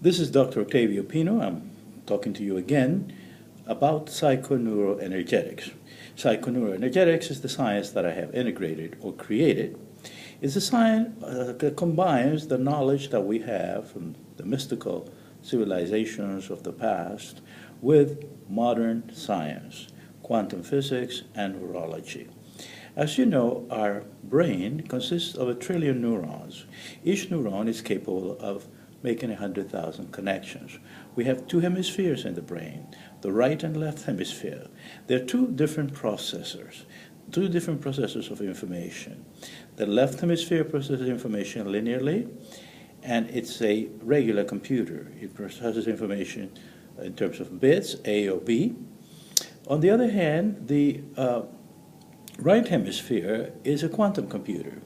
This is Dr. Octavio Pino. I'm talking to you again about psiconeuroenergetics. Psiconeuroenergetics is the science that I have integrated or created. It's a science that combines the knowledge that we have from the mystical civilizations of the past with modern science, quantum physics, and neurology. As you know, our brain consists of 1,000,000,000,000 neurons. Each neuron is capable of making 100,000 connections. We have two hemispheres in the brain, the right and left hemisphere. They're two different processors of information. The left hemisphere processes information linearly, and it's a regular computer. It processes information in terms of bits, A or B. On the other hand, the right hemisphere is a quantum computer.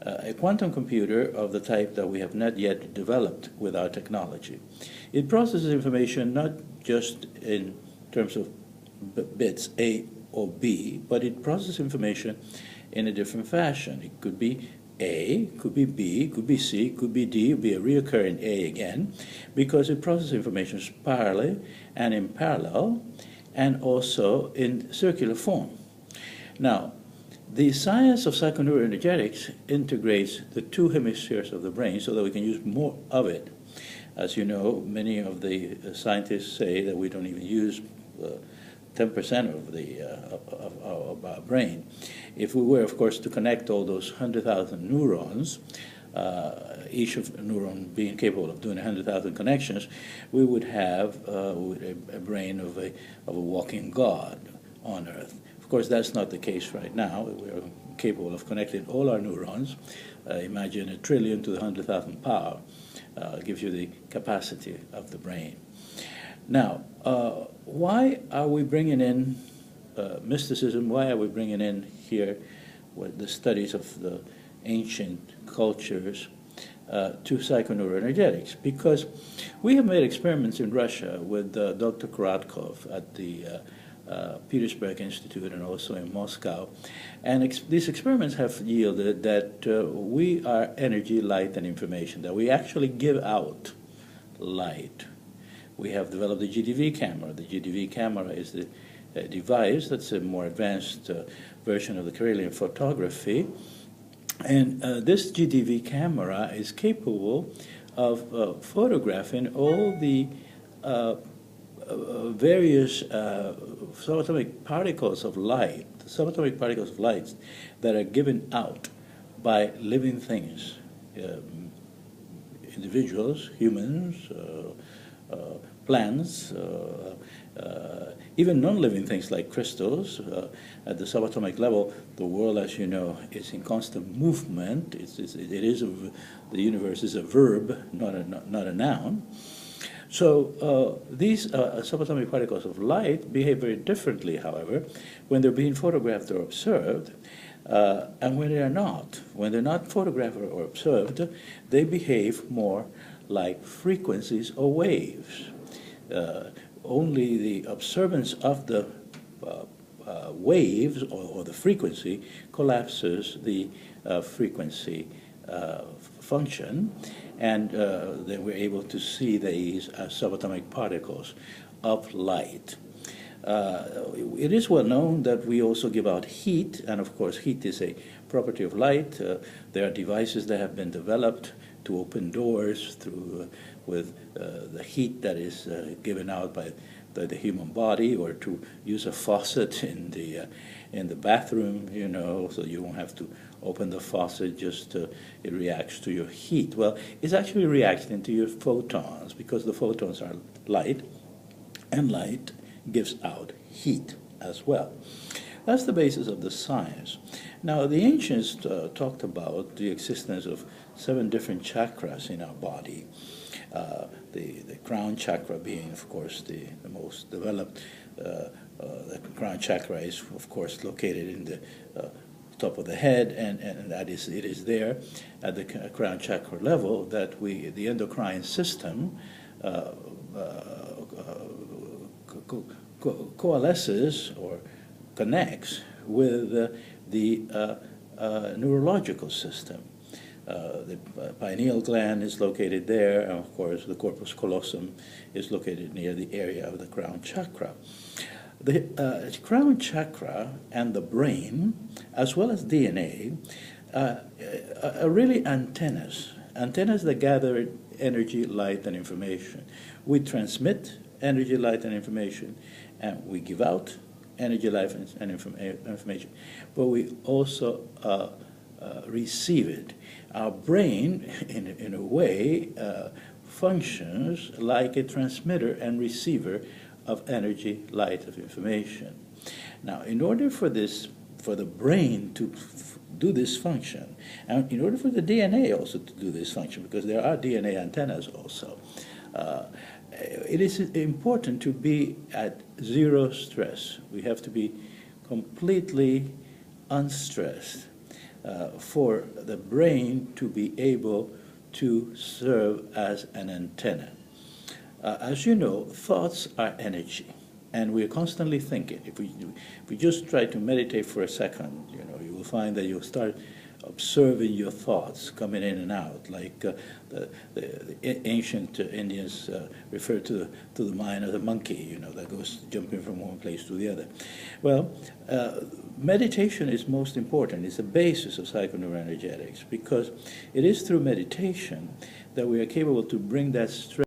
A quantum computer of the type that we have not yet developed with our technology. It processes information not just in terms of bits A or B, but it processes information in a different fashion. It could be A, could be B, could be C, could be D, be a reoccurring A again, because it processes information spirally and in parallel, and also in circular form. Now, the science of psychoneuroenergetics integrates the two hemispheres of the brain so that we can use more of it. As you know, many of the scientists say that we don't even use 10% of our brain. If we were, of course, to connect all those 100,000 neurons, each of neuron being capable of doing 100,000 connections, we would have a brain of a walking god on Earth. Of course, that's not the case right now. We're capable of connecting all our neurons. Imagine 1,000,000,000,000 to the 100,000 power gives you the capacity of the brain. Now, why are we bringing in mysticism? Why are we bringing in here with the studies of the ancient cultures to psychoneuroenergetics? Because we have made experiments in Russia with Dr. Korotkov at the Petersburg Institute and also in Moscow. And these experiments have yielded that we are energy, light, and information, that we actually give out light. We have developed the GDV camera. The GDV camera is the device that's a more advanced version of the Karelian photography. And this GDV camera is capable of photographing all the various subatomic particles of light, that are given out by living things, individuals, humans, plants, even non-living things like crystals. At the subatomic level, the world, as you know, is in constant movement. The universe is a verb, not a noun. So these subatomic particles of light behave very differently, however, when they're being photographed or observed, and when they're not. When they're not photographed or observed, they behave more like frequencies or waves. Only the observance of the waves or the frequency collapses the frequency function, and then we're able to see these as subatomic particles of light. It is well known that we also give out heat, and of course heat is a property of light. There are devices that have been developed to open doors with the heat that is given out by the human body, or to use a faucet in the bathroom, so you won't have to open the faucet, just it reacts to your heat. Well, it's actually reacting to your photons, because the photons are light, and light gives out heat as well. That's the basis of the science. Now, the ancients talked about the existence of 7 different chakras in our body. The crown chakra being, of course, the most developed. The crown chakra is, of course, located in the top of the head, and it is there at the crown chakra level that the endocrine system coalesces or connects with the neurological system. The pineal gland is located there, and of course the corpus callosum is located near the area of the crown chakra. The crown chakra and the brain, as well as DNA, are really antennas that gather energy, light, and information. We transmit energy, light, and information, and we give out energy, life, and information, but we also receive it. Our brain, in a way, functions like a transmitter and receiver of energy, light, of information. Now, in order for the brain to do this function, and in order for the DNA also to do this function, because there are DNA antennas also, it is important to be at zero stress. We have to be completely unstressed for the brain to be able to serve as an antenna. As you know, thoughts are energy, and we're constantly thinking. If we just try to meditate for a second, you will find that you'll start observing your thoughts coming in and out, like the ancient Indians referred to the mind as a monkey, that goes jumping from one place to the other. Well, meditation is most important. It's the basis of psychoneuroenergetics, because it is through meditation that we are capable to bring that stress